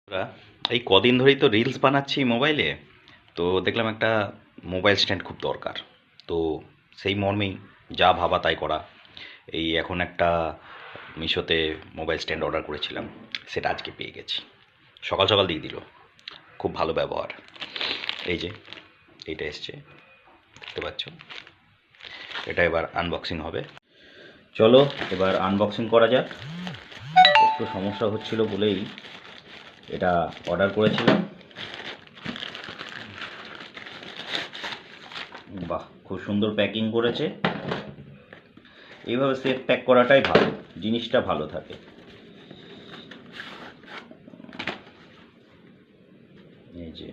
বন্ধুরা, এই কদিন ধরেই তো রিলস বানাচ্ছি মোবাইলে। তো দেখলাম একটা মোবাইল স্ট্যান্ড খুব দরকার। তো সেই মর্মেই যা ভাবা তাই করা। এই এখন একটা মিশোতে মোবাইল স্ট্যান্ড অর্ডার করেছিলাম, সেটা আজকে পেয়ে গেছি। সকাল সকাল দিয়ে দিল, খুব ভালো ব্যবহার। এই যে এইটা এসছে, দেখতে পাচ্ছ। এটা এবার আনবক্সিং হবে। চলো এবার আনবক্সিং করা যাক। একটু সমস্যা হচ্ছিল বলেই এটা অর্ডার করেছিলাম। বাহ, খুব সুন্দর প্যাকিং করেছে। এইভাবে সেফ প্যাক করাটাই ভালো, জিনিসটা ভালো থাকে। এই যে,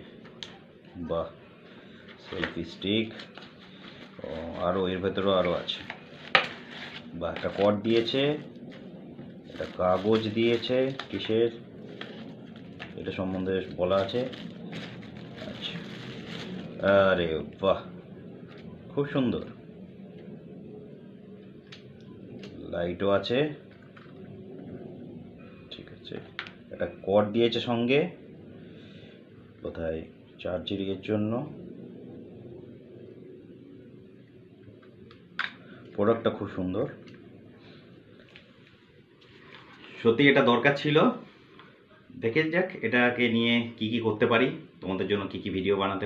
বাহ, সেলফি স্টিক। ও, আরও এর ভেতরেও আরও আছে। বাহ, একটা কর্ড দিয়েছে, একটা কাগজ দিয়েছে। কিসের এটা সম্বন্ধে বলা আছে। আচ্ছা, আরে বাহ, খুব সুন্দর। লাইটও আছে। ঠিক আছে, একটা কর্ড দিয়েছে সঙ্গে, কোথায় চার্জিংয়ের জন্য। প্রোডাক্টটা খুব সুন্দর, সত্যি এটা দরকার ছিল। দেখে যাক এটাকে নিয়ে কি কি করতে পারি, তোমাদের জন্য কি কি ভিডিও বানাতে